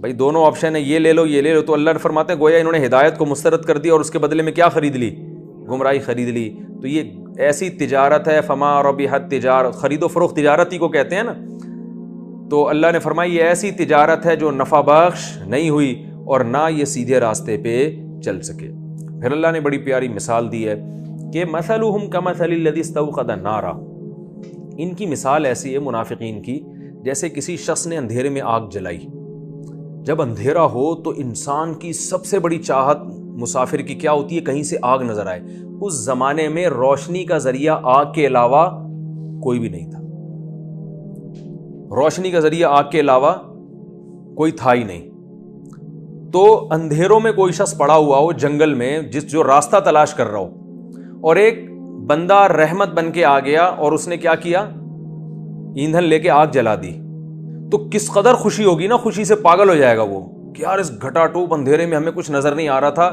بھائی دونوں آپشن ہے، یہ لے لو یہ لے لو، تو اللہ نے فرماتے ہیں گویا انہوں نے ہدایت کو مسترد کر دیا اور اس کے بدلے میں کیا خرید لی؟ گمراہی خرید لی. تو یہ ایسی تجارت ہے، فما ربحت تجارت، خرید و فروخت تجارت ہی کو کہتے ہیں نا. تو اللہ نے فرمایا یہ ایسی تجارت ہے جو نفع بخش نہیں ہوئی اور نہ یہ سیدھے راستے پہ چل سکے. پھر اللہ نے بڑی پیاری مثال دی ہے کہ مثلہم کمثل الذی استوقد نارا، ان کی مثال ایسی ہے منافقین کی جیسے کسی شخص نے اندھیرے میں آگ جلائی. جب اندھیرا ہو تو انسان کی سب سے بڑی چاہت مسافر کی کیا ہوتی ہے؟ کہیں سے آگ نظر آئے. اس زمانے میں روشنی کا ذریعہ آگ کے علاوہ کوئی بھی نہیں تھا، روشنی کا ذریعہ آگ کے علاوہ کوئی تھا ہی نہیں. تو اندھیروں میں کوئی شخص پڑا ہوا ہو جنگل میں جو راستہ تلاش کر رہا ہو، اور ایک بندہ رحمت بن کے آ گیا اور اس نے کیا کیا؟ ایندھن لے کے آگ جلا دی. تو کس قدر خوشی ہوگی نا، خوشی سے پاگل ہو جائے گا وہ کہ یار اس گھٹا ٹوپ اندھیرے میں ہمیں کچھ نظر نہیں آ رہا تھا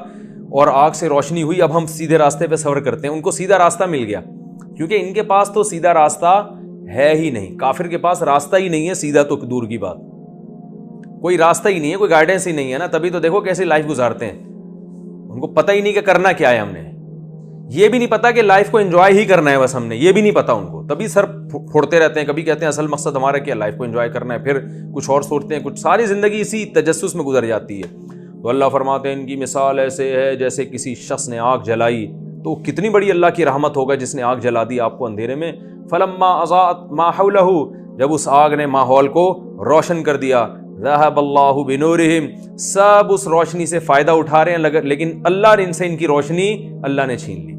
اور آگ سے روشنی ہوئی، اب ہم سیدھے راستے پہ سفر کرتے ہیں. ان کو سیدھا راستہ مل گیا، کیونکہ ان کے پاس تو سیدھا راستہ ہے ہی نہیں. کافر کے پاس راستہ ہی نہیں ہے سیدھا، تو دور کی بات، کوئی راستہ ہی نہیں ہے، کوئی گائیڈنس ہی نہیں ہے نا. تبھی تو دیکھو کیسی لائف گزارتے ہیں، ان کو پتہ ہی نہیں کہ کرنا کیا ہے. ہم نے یہ بھی نہیں پتا کہ لائف کو انجوائے ہی کرنا ہے، بس ہم نے یہ بھی نہیں پتا ان کو، تبھی سر پھوڑتے رہتے ہیں. کبھی کہتے ہیں اصل مقصد ہمارا کیا، لائف کو انجوائے کرنا ہے، پھر کچھ اور سوچتے ہیں، کچھ ساری زندگی اسی تجسس میں گزر جاتی ہے. تو اللہ فرماتے ہیں ان کی مثال ایسے ہے جیسے کسی شخص نے آگ جلائی. تو کتنی بڑی اللہ کی رحمت ہوگا جس نے آگ جلا دی آپ کو اندھیرے میں. فلما اضاءت ما حولہ، جب اس آگ نے ماحول کو روشن کر دیا. ذهب اللہ بنورہم، سب اس روشنی سے فائدہ اٹھا رہے ہیں، لیکن اللہ نے ان سے ان کی روشنی اللہ نے چھین لی.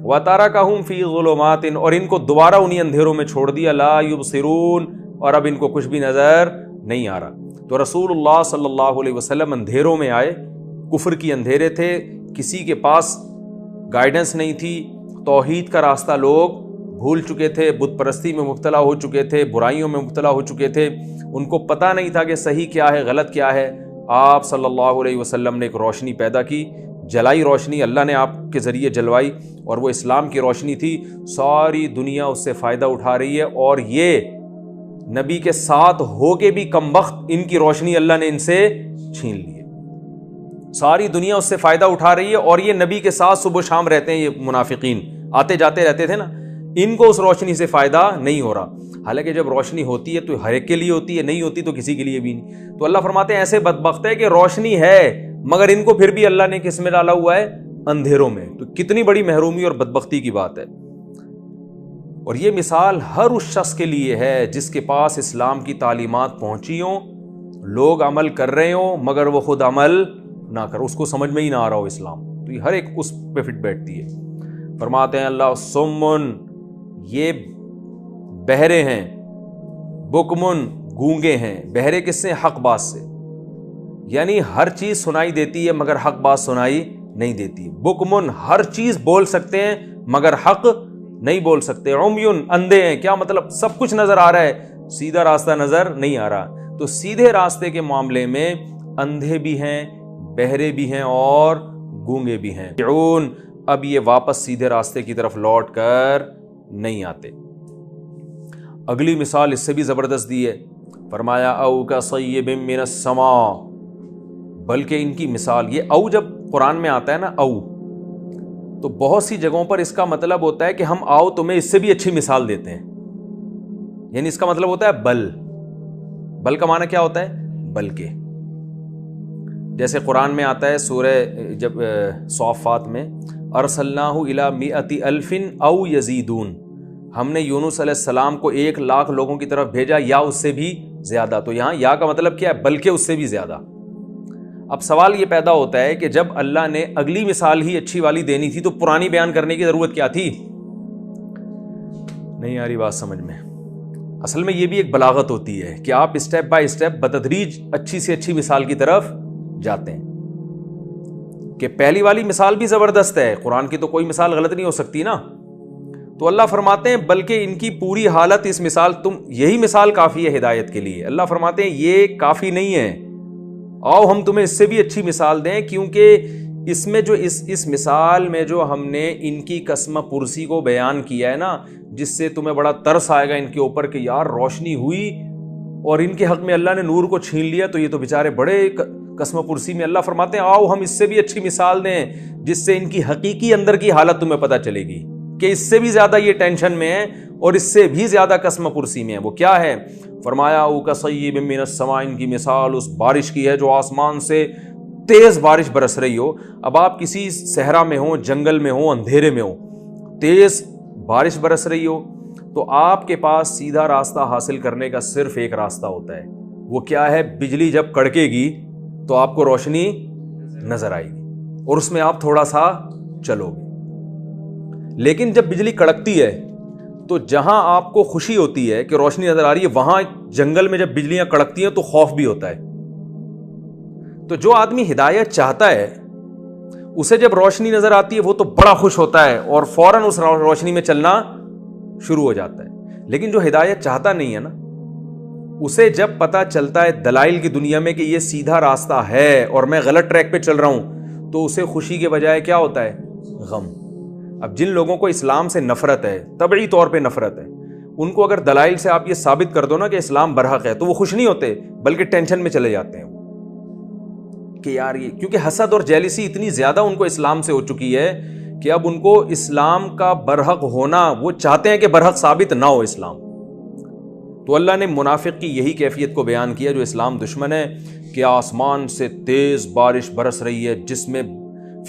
وَتَرَكَهُمْ فِي ظُلُمَاتٍ، اور ان کو دوبارہ انہی اندھیروں میں چھوڑ دیا. لَا يُبْصِرُونَ، اور اب ان کو کچھ بھی نظر نہیں آ رہا. تو رسول اللہ صلی اللہ علیہ وسلم اندھیروں میں آئے، کفر کی اندھیرے تھے، کسی کے پاس گائیڈنس نہیں تھی، توحید کا راستہ لوگ بھول چکے تھے، بت پرستی میں مبتلا ہو چکے تھے، برائیوں میں مبتلا ہو چکے تھے، ان کو پتہ نہیں تھا کہ صحیح کیا ہے غلط کیا ہے. آپ صلی اللہ علیہ وسلم نے ایک روشنی پیدا کی، جلائی روشنی، اللہ نے آپ کے ذریعے جلوائی، اور وہ اسلام کی روشنی تھی. ساری دنیا اس سے فائدہ اٹھا رہی ہے، اور یہ نبی کے ساتھ ہو کے بھی کم وقت ان کی روشنی اللہ نے ان سے چھین لی ہے. ساری دنیا اس سے فائدہ اٹھا رہی ہے، اور یہ نبی کے ساتھ صبح و شام رہتے ہیں. یہ منافقین آتے جاتے رہتے تھے نا، ان کو اس روشنی سے فائدہ نہیں ہو رہا. حالانکہ جب روشنی ہوتی ہے تو ہر ایک کے لیے ہوتی ہے، نہیں ہوتی تو کسی کے لیے بھی نہیں. تو اللہ فرماتے ہیں ایسے بدبخت ہے کہ روشنی ہے مگر ان کو پھر بھی اللہ نے کس میں ڈالا ہوا ہے؟ اندھیروں میں. تو کتنی بڑی محرومی اور بدبختی کی بات ہے. اور یہ مثال ہر اس شخص کے لیے ہے جس کے پاس اسلام کی تعلیمات پہنچی ہوں، لوگ عمل کر رہے ہوں مگر وہ خود عمل نہ کر، اس کو سمجھ میں ہی نہ آ رہا ہو اسلام. تو یہ ہر ایک اس پہ فٹ بیٹھتی ہے. فرماتے ہیں اللہ سمن، یہ بہرے ہیں، بکمن، گونگے ہیں. بہرے کس سے؟ حق بات سے، یعنی ہر چیز سنائی دیتی ہے مگر حق بات سنائی نہیں دیتی. بکمن، ہر چیز بول سکتے ہیں مگر حق نہیں بول سکتے. عمیون، اندھے ہیں. کیا مطلب؟ سب کچھ نظر آ رہا ہے، سیدھا راستہ نظر نہیں آ رہا. تو سیدھے راستے کے معاملے میں اندھے بھی ہیں، بہرے بھی ہیں اور گونگے بھی ہیں. اب یہ واپس سیدھے راستے کی طرف لوٹ کر نہیں آتے. اگلی مثال اس سے بھی زبردست دی ہے. فرمایا او کصیب من السماء، بلکہ ان کی مثال، یہ او جب قرآن میں آتا ہے نا او، تو بہت سی جگہوں پر اس کا مطلب ہوتا ہے کہ ہم آؤ تمہیں اس سے بھی اچھی مثال دیتے ہیں. یعنی اس کا مطلب ہوتا ہے بل. بل کا معنی کیا ہوتا ہے؟ بلکہ. جیسے قرآن میں آتا ہے سورہ جب صافات میں، ارسلناہ الی مئۃ الف او یزیدون، ہم نے یونس علیہ السلام کو 1,00,000 لوگوں کی طرف بھیجا یا اس سے بھی زیادہ. تو یہاں یا کا مطلب کیا ہے؟ بلکہ اس سے بھی زیادہ. اب سوال یہ پیدا ہوتا ہے کہ جب اللہ نے اگلی مثال ہی اچھی والی دینی تھی تو پرانی بیان کرنے کی ضرورت کیا تھی؟ نہیں آ رہی بات سمجھ میں. اصل میں یہ بھی ایک بلاغت ہوتی ہے کہ آپ اسٹیپ بائی اسٹیپ بتدریج اچھی سے اچھی مثال کی طرف جاتے ہیں. کہ پہلی والی مثال بھی زبردست ہے، قرآن کی تو کوئی مثال غلط نہیں ہو سکتی نا. تو اللہ فرماتے ہیں بلکہ ان کی پوری حالت اس مثال، یہی مثال کافی ہے ہدایت کے لیے. اللہ فرماتے ہیں یہ کافی نہیں ہے، آؤ ہم تمہیں اس سے بھی اچھی مثال دیں. کیونکہ اس میں جو اس مثال میں جو ہم نے ان کی قسم پرسی کو بیان کیا ہے نا، جس سے تمہیں بڑا ترس آئے گا ان کے اوپر کہ یار روشنی ہوئی اور ان کے حق میں اللہ نے نور کو چھین لیا تو یہ تو بیچارے بڑے قسم پرسی میں. اللہ فرماتے ہیں آؤ ہم اس سے بھی اچھی مثال دیں جس سے ان کی حقیقی اندر کی حالت تمہیں پتہ چلے گی کہ اس سے بھی زیادہ یہ ٹینشن میں ہے اور اس سے بھی زیادہ قسم پرسی میں ہے. وہ کیا ہے؟ فرمایا او کصیب من السماء، ان کی مثال اس بارش کی ہے جو آسمان سے تیز بارش برس رہی ہو. اب آپ کسی صحرا میں ہوں، جنگل میں ہوں، اندھیرے میں ہوں، تیز بارش برس رہی ہو تو آپ کے پاس سیدھا راستہ حاصل کرنے کا صرف ایک راستہ ہوتا ہے. وہ کیا ہے؟ بجلی جب کڑکے گی تو آپ کو روشنی نظر آئے گی اور اس میں آپ تھوڑا سا چلو گے. لیکن جب بجلی کڑکتی ہے تو جہاں آپ کو خوشی ہوتی ہے کہ روشنی نظر آ رہی ہے، وہاں جنگل میں جب بجلیاں کڑکتی ہیں تو خوف بھی ہوتا ہے. تو جو آدمی ہدایت چاہتا ہے اسے جب روشنی نظر آتی ہے وہ تو بڑا خوش ہوتا ہے اور فوراً اس روشنی میں چلنا شروع ہو جاتا ہے. لیکن جو ہدایت چاہتا نہیں ہے نا، اسے جب پتا چلتا ہے دلائل کی دنیا میں کہ یہ سیدھا راستہ ہے اور میں غلط ٹریک پہ چل رہا ہوں تو اسے خوشی کے بجائے کیا ہوتا ہے؟ غم. اب جن لوگوں کو اسلام سے نفرت ہے، طبعی طور پہ نفرت ہے، ان کو اگر دلائل سے آپ یہ ثابت کر دو نا کہ اسلام برحق ہے تو وہ خوش نہیں ہوتے بلکہ ٹینشن میں چلے جاتے ہیں کہ یار یہ، کیونکہ حسد اور جیلسی اتنی زیادہ ان کو اسلام سے ہو چکی ہے کہ اب ان کو اسلام کا برحق ہونا، وہ چاہتے ہیں کہ برحق ثابت نہ ہو اسلام. تو اللہ نے منافق کی یہی کیفیت کو بیان کیا جو اسلام دشمن ہے کہ آسمان سے تیز بارش برس رہی ہے جس میں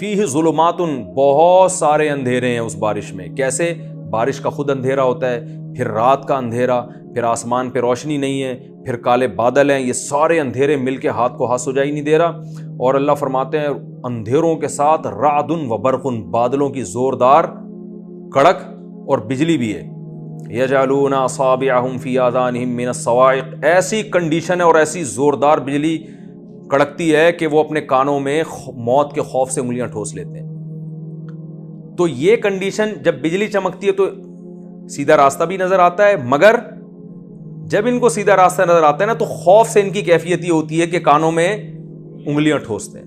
فیہ ظلمات، بہت سارے اندھیرے ہیں اس بارش میں. کیسے؟ بارش کا خود اندھیرا ہوتا ہے، پھر رات کا اندھیرا، پھر آسمان پہ روشنی نہیں ہے، پھر کالے بادل ہیں. یہ سارے اندھیرے مل کے ہاتھ کو ہاتھ سجائی نہیں دے رہا. اور اللہ فرماتے ہیں اندھیروں کے ساتھ رعد و برق، بادلوں کی زوردار کڑک اور بجلی بھی ہے. یجعلون اصابعهم فی آذانہم من الصواعق، ایسی کنڈیشن ہے اور ایسی زوردار بجلی کڑکتی ہے کہ وہ اپنے کانوں میں موت کے خوف سے انگلیاں ٹھوس لیتے ہیں. تو یہ کنڈیشن، جب بجلی چمکتی ہے تو سیدھا راستہ بھی نظر آتا ہے، مگر جب ان کو سیدھا راستہ نظر آتا ہے نا تو خوف سے ان کی کیفیت یہ ہوتی ہے کہ کانوں میں انگلیاں ٹھوستے ہیں.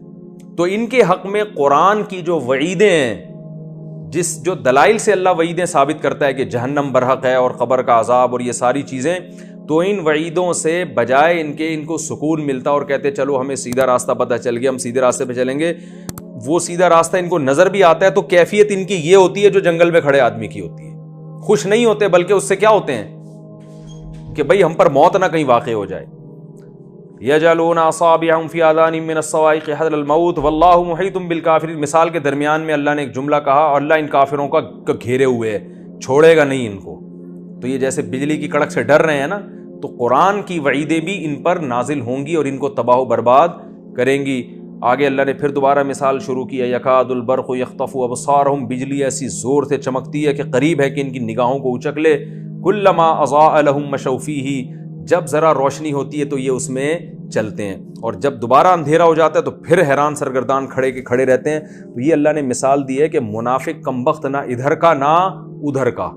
تو ان کے حق میں قرآن کی جو وعیدیں ہیں، جو دلائل سے اللہ وعیدیں ثابت کرتا ہے کہ جہنم برحق ہے اور قبر کا عذاب اور یہ ساری چیزیں، تو ان وعیدوں سے بجائے ان کو سکون ملتا اور کہتے چلو ہمیں سیدھا راستہ پتہ چل گیا، ہم سیدھے راستے پہ چلیں گے. وہ سیدھا راستہ ان کو نظر بھی آتا ہے تو کیفیت ان کی یہ ہوتی ہے جو جنگل میں کھڑے آدمی کی ہوتی ہے. خوش نہیں ہوتے بلکہ اس سے کیا ہوتے ہیں کہ بھئی ہم پر موت نہ کہیں واقع ہو جائے. یجعلون اصابعهم فی آذانہم من الصواعق حذر الموت واللہ محیط بالکافرین. مثال کے درمیان میں اللہ نے ایک جملہ کہا اور اللہ ان کافروں کا گھیرے ہوئے ہے، چھوڑے گا نہیں ان کو. تو یہ جیسے بجلی کی کڑک سے ڈر رہے ہیں نا، تو قرآن کی وعیدیں بھی ان پر نازل ہوں گی اور ان کو تباہ و برباد کریں گی. آگے اللہ نے پھر دوبارہ مثال شروع کیا، یکاد البرق یخطف ابصارہم، بجلی ایسی زور سے چمکتی ہے کہ قریب ہے کہ ان کی نگاہوں کو اچک لے. کلما اضاء لہم مشوا فیہ، جب ذرا روشنی ہوتی ہے تو یہ اس میں چلتے ہیں اور جب دوبارہ اندھیرا ہو جاتا ہے تو پھر حیران سرگردان کھڑے رہتے ہیں. تو یہ اللہ نے مثال دی ہے کہ منافق کمبخت نہ ادھر کا نہ ادھر کا.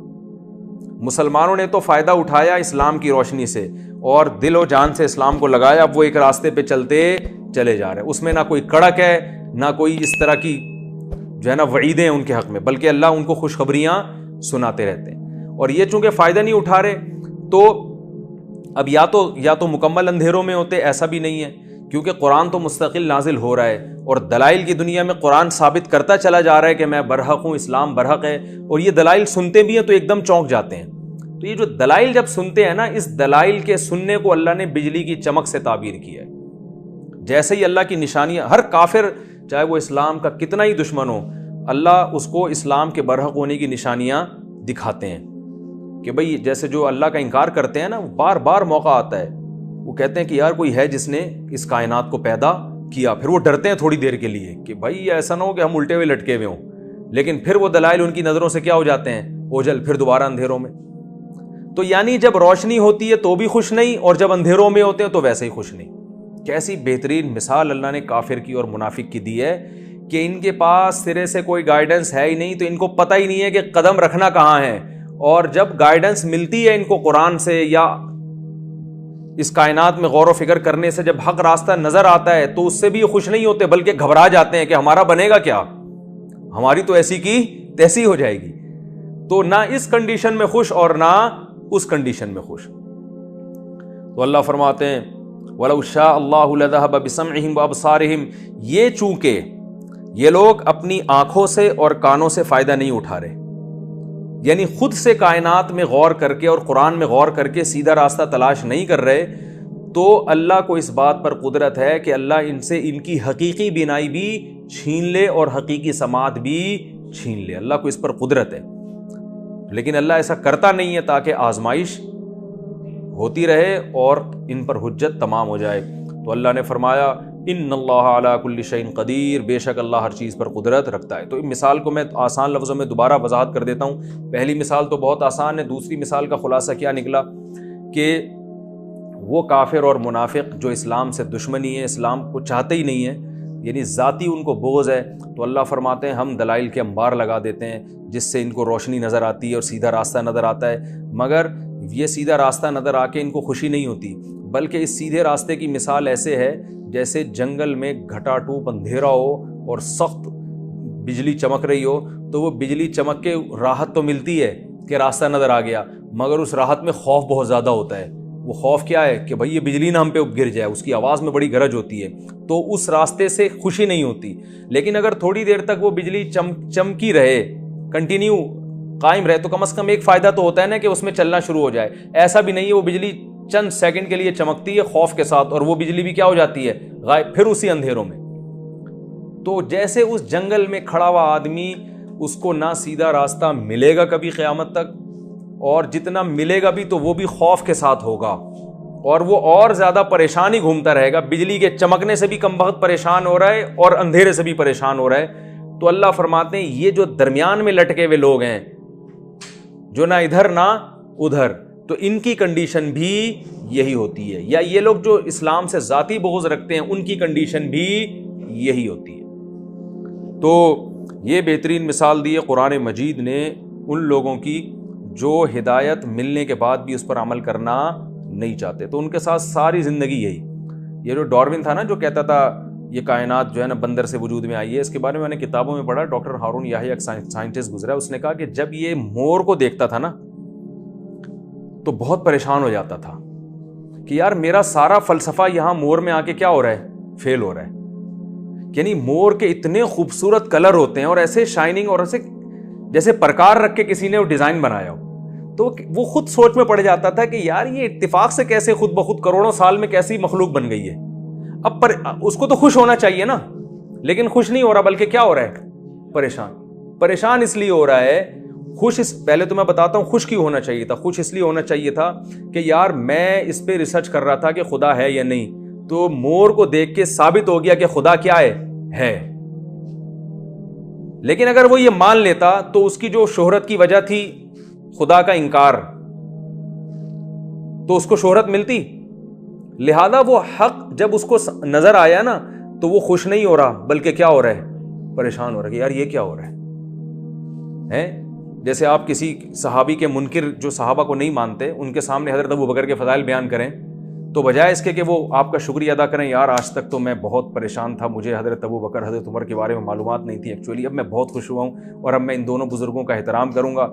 مسلمانوں نے تو فائدہ اٹھایا اسلام کی روشنی سے اور دل و جان سے اسلام کو لگایا، اب وہ ایک راستے پہ چلتے چلے جا رہے ہیں. اس میں نہ کوئی کڑک ہے نہ کوئی اس طرح کی جو ہے نا وعیدیں ہیں ان کے حق میں، بلکہ اللہ ان کو خوشخبریاں سناتے رہتے ہیں. اور یہ چونکہ فائدہ نہیں اٹھا رہے تو اب یا تو مکمل اندھیروں میں ہوتے، ایسا بھی نہیں ہے کیونکہ قرآن تو مستقل نازل ہو رہا ہے اور دلائل کی دنیا میں قرآن ثابت کرتا چلا جا رہا ہے کہ میں برحق ہوں، اسلام برحق ہے. اور یہ دلائل سنتے بھی ہیں تو ایک دم چونک جاتے ہیں. تو یہ جو دلائل جب سنتے ہیں نا، اس دلائل کے سننے کو اللہ نے بجلی کی چمک سے تعبیر کیا ہے. جیسے ہی اللہ کی نشانیاں، ہر کافر چاہے وہ اسلام کا کتنا ہی دشمن ہو، اللہ اس کو اسلام کے برحق ہونے کی نشانیاں دکھاتے ہیں کہ بھئی جیسے جو اللہ کا انکار کرتے ہیں نا، بار بار موقع آتا ہے، وہ کہتے ہیں کہ یار کوئی ہے جس نے اس کائنات کو پیدا کیا. پھر وہ ڈرتے ہیں تھوڑی دیر کے لیے کہ بھائی ایسا نہ ہو کہ ہم الٹے ہوئے لٹکے ہوئے ہوں، لیکن پھر وہ دلائل ان کی نظروں سے کیا ہو جاتے ہیں؟ اوجھل، پھر دوبارہ اندھیروں میں. تو یعنی جب روشنی ہوتی ہے تو بھی خوش نہیں اور جب اندھیروں میں ہوتے ہیں تو ویسے ہی خوش نہیں. کیسی بہترین مثال اللہ نے کافر کی اور منافق کی دی ہے کہ ان کے پاس سرے سے کوئی گائیڈنس ہے ہی نہیں، تو ان کو پتہ ہی نہیں ہے کہ قدم رکھنا کہاں ہے. اور جب گائیڈنس ملتی ہے ان کو قرآن سے یا اس کائنات میں غور و فکر کرنے سے، جب حق راستہ نظر آتا ہے تو اس سے بھی خوش نہیں ہوتے بلکہ گھبرا جاتے ہیں کہ ہمارا بنے گا کیا، ہماری تو ایسی کی تیسی ہو جائے گی. تو نہ اس کنڈیشن میں خوش اور نہ اس کنڈیشن میں خوش. تو اللہ فرماتے ہیں وَلَوْ شَاءَ اللَّهُ لَذَهَبَ بِسَمْعِهِمْ وَأَبْصَارِهِمْ، یہ چونکہ یہ لوگ اپنی آنکھوں سے اور کانوں سے فائدہ نہیں اٹھا رہے، یعنی خود سے کائنات میں غور کر کے اور قرآن میں غور کر کے سیدھا راستہ تلاش نہیں کر رہے، تو اللہ کو اس بات پر قدرت ہے کہ اللہ ان سے ان کی حقیقی بینائی بھی چھین لے اور حقیقی سماعت بھی چھین لے، اللہ کو اس پر قدرت ہے۔ لیکن اللہ ایسا کرتا نہیں ہے تاکہ آزمائش ہوتی رہے اور ان پر حجت تمام ہو جائے۔ تو اللہ نے فرمایا ان اللہ علی کل شیء قدیر، بے شک اللہ ہر چیز پر قدرت رکھتا ہے۔ تو ان مثال کو میں آسان لفظوں میں دوبارہ وضاحت کر دیتا ہوں۔ پہلی مثال تو بہت آسان ہے، دوسری مثال کا خلاصہ کیا نکلا کہ وہ کافر اور منافق جو اسلام سے دشمنی ہے، اسلام کو چاہتے ہی نہیں ہیں، یعنی ذاتی ان کو بغض ہے، تو اللہ فرماتے ہیں ہم دلائل کے انبار لگا دیتے ہیں جس سے ان کو روشنی نظر آتی ہے اور سیدھا راستہ نظر آتا ہے، مگر یہ سیدھا راستہ نظر آ کے ان کو خوشی نہیں ہوتی، بلکہ اس سیدھے راستے کی مثال ایسے ہے جیسے جنگل میں گھٹا ٹوپ اندھیرا ہو اور سخت بجلی چمک رہی ہو، تو وہ بجلی چمک کے راحت تو ملتی ہے کہ راستہ نظر آ گیا، مگر اس راحت میں خوف بہت زیادہ ہوتا ہے۔ وہ خوف کیا ہے کہ بھائی یہ بجلی نہ ہم پہ گر جائے، اس کی آواز میں بڑی گرج ہوتی ہے، تو اس راستے سے خوشی نہیں ہوتی۔ لیکن اگر تھوڑی دیر تک وہ بجلی چمکی رہے، کنٹینیو قائم رہے، تو کم از کم ایک فائدہ تو ہوتا ہے نا کہ اس میں چلنا شروع ہو جائے۔ ایسا بھی نہیں ہے، وہ بجلی چند سیکنڈ کے لیے چمکتی ہے خوف کے ساتھ، اور وہ بجلی بھی کیا ہو جاتی ہے، غائب، پھر اسی اندھیروں میں۔ تو جیسے اس جنگل میں کھڑا ہوا آدمی، اس کو نہ سیدھا راستہ ملے گا کبھی قیامت تک، اور جتنا ملے گا بھی تو وہ بھی خوف کے ساتھ ہوگا، اور وہ اور زیادہ پریشان ہی گھومتا رہے گا، بجلی کے چمکنے سے بھی کم بخت پریشان ہو رہا ہے اور اندھیرے سے بھی پریشان ہو رہا ہے۔ تو اللہ فرماتے ہیں یہ جو درمیان میں لٹکے ہوئے لوگ ہیں، جو نہ ادھر نہ ادھر، تو ان کی کنڈیشن بھی یہی ہوتی ہے، یا یہ لوگ جو اسلام سے ذاتی بغض رکھتے ہیں ان کی کنڈیشن بھی یہی ہوتی ہے۔ تو یہ بہترین مثال دی ہے قرآن مجید نے ان لوگوں کی جو ہدایت ملنے کے بعد بھی اس پر عمل کرنا نہیں چاہتے، تو ان کے ساتھ ساری زندگی یہی۔ یہ جو ڈاروین تھا نا، جو کہتا تھا یہ کائنات جو ہے نا بندر سے وجود میں آئی ہے، اس کے بارے میں نے کتابوں میں پڑھا، ڈاکٹر ہارون یحییٰ ایک سائنٹسٹ گزرا، اس نے کہا کہ جب یہ مور کو دیکھتا تھا نا تو بہت پریشان ہو جاتا تھا کہ یار میرا سارا فلسفہ یہاں مور میں آ کے کیا ہو رہا ہے، فیل ہو رہا ہے۔ یعنی مور کے اتنے خوبصورت کلر ہوتے ہیں اور ایسے شائننگ، اور ایسے جیسے پرکار رکھ کے کسی نے وہ ڈیزائن بنایا ہو، تو وہ خود سوچ میں پڑ جاتا تھا کہ یار یہ اتفاق سے کیسے خود بخود کروڑوں سال میں کیسی مخلوق بن گئی ہے۔ اب اس کو تو خوش ہونا چاہیے نا، لیکن خوش نہیں ہو رہا، بلکہ کیا ہو رہا ہے، پریشان اس لیے ہو رہا ہے۔ پہلے تو میں بتاتا ہوں خوش کیوں ہونا چاہیے تھا۔ خوش اس لیے ہونا چاہیے تھا کہ یار میں اس پہ ریسرچ کر رہا تھا کہ خدا ہے یا نہیں، تو مور کو دیکھ کے ثابت ہو گیا کہ خدا کیا ہے۔ لیکن اگر وہ یہ مان لیتا تو اس کی جو شہرت کی وجہ تھی خدا کا انکار، تو اس کو شہرت ملتی، لہذا وہ حق جب اس کو نظر آیا نا تو وہ خوش نہیں ہو رہا، بلکہ کیا ہو رہا ہے، پریشان ہو رہا ہے کہ یار یہ کیا ہو رہا ہے۔ جیسے آپ کسی صحابی کے منکر جو صحابہ کو نہیں مانتے، ان کے سامنے حضرت ابوبکر کے فضائل بیان کریں، تو بجائے اس کے کہ وہ آپ کا شکریہ ادا کریں، یار آج تک تو میں بہت پریشان تھا، مجھے حضرت ابوبکر حضرت عمر کے بارے میں معلومات نہیں تھی ایکچولی، اب میں بہت خوش ہوا ہوں اور اب میں ان دونوں بزرگوں کا احترام کروں گا،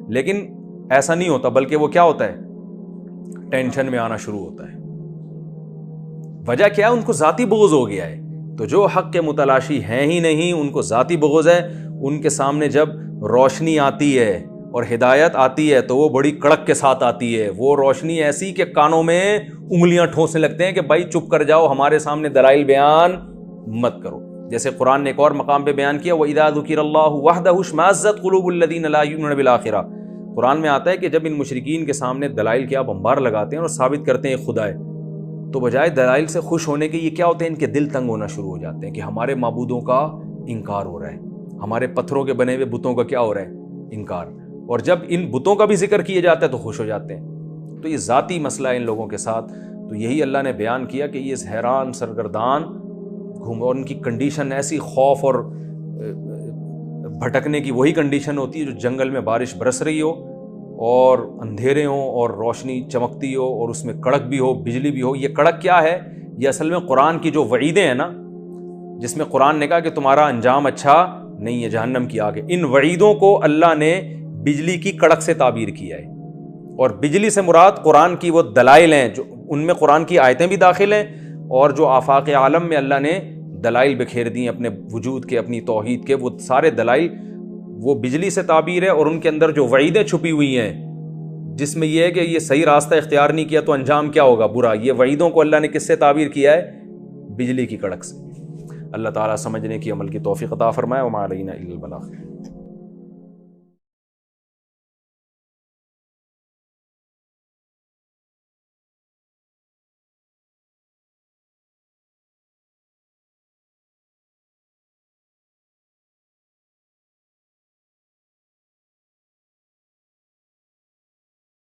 لیکن ایسا نہیں ہوتا، بلکہ وہ کیا ہوتا ہے، ٹینشن میں آنا شروع ہوتا ہے۔ وجہ کیا ہے، ان کو ذاتی بغض ہو گیا ہے۔ تو جو حق کے متلاشی ہیں ہی نہیں، ان کو ذاتی بغض ہے، ان کے سامنے جب روشنی آتی ہے اور ہدایت آتی ہے تو وہ بڑی کڑک کے ساتھ آتی ہے، وہ روشنی ایسی کہ کانوں میں انگلیاں ٹھونسنے لگتے ہیں کہ بھائی چپ کر جاؤ، ہمارے سامنے دلائل بیان مت کرو۔ جیسے قرآن نے ایک اور مقام پہ بیان کیا، وَإِذَا ذُكِرَ اللَّهُ وَحْدَهُ اشْمَأَزَّتْ قُلُوبُ الَّذِينَ لَا يُؤْمِنُونَ بِالْآخِرَةِ۔ قرآن میں آتا ہے کہ جب ان مشرکین کے سامنے دلائل کے آپ انبار لگاتے ہیں اور ثابت کرتے ہیں خدا ہے، تو بجائے دلائل سے خوش ہونے کے یہ کیا ہوتے ہیں، ان کے دل تنگ ہونا شروع ہو جاتے ہیں کہ ہمارے معبودوں کا انکار ہو رہا ہے، ہمارے پتھروں کے بنے ہوئے بتوں کا کیا ہو رہا ہے، انکار۔ اور جب ان بتوں کا بھی ذکر کیا جاتا ہے تو خوش ہو جاتے ہیں۔ تو یہ ذاتی مسئلہ ہے ان لوگوں کے ساتھ۔ تو یہی اللہ نے بیان کیا کہ یہ حیران سرگردان گھوم، اور ان کی کنڈیشن ایسی خوف اور بھٹکنے کی وہی کنڈیشن ہوتی ہے جو جنگل میں بارش برس رہی ہو اور اندھیرے ہوں اور روشنی چمکتی ہو اور اس میں کڑک بھی ہو، بجلی بھی ہو۔ یہ کڑک کیا ہے، یہ اصل میں قرآن کی جو وعیدیں ہیں نا، جس میں قرآن نے کہا کہ تمہارا انجام اچھا نہیں ہے، جہنم کی آگ ہے، ان وعیدوں کو اللہ نے بجلی کی کڑک سے تعبیر کیا ہے۔ اور بجلی سے مراد قرآن کی وہ دلائل ہیں جو ان میں قرآن کی آیتیں بھی داخل ہیں، اور جو آفاق عالم میں اللہ نے دلائل بکھیر دی اپنے وجود کے، اپنی توحید کے، وہ سارے دلائل وہ بجلی سے تعبیر ہے، اور ان کے اندر جو وعیدیں چھپی ہوئی ہیں جس میں یہ ہے کہ یہ صحیح راستہ اختیار نہیں کیا تو انجام کیا ہوگا، برا، یہ وعیدوں کو اللہ نے کس سے تعبیر کیا ہے؟ بجلی کی کڑک سے۔ اللہ تعالیٰ سمجھنے کی، عمل کی توفیق عطا فرمائے۔ وما علینا الا البلاغ۔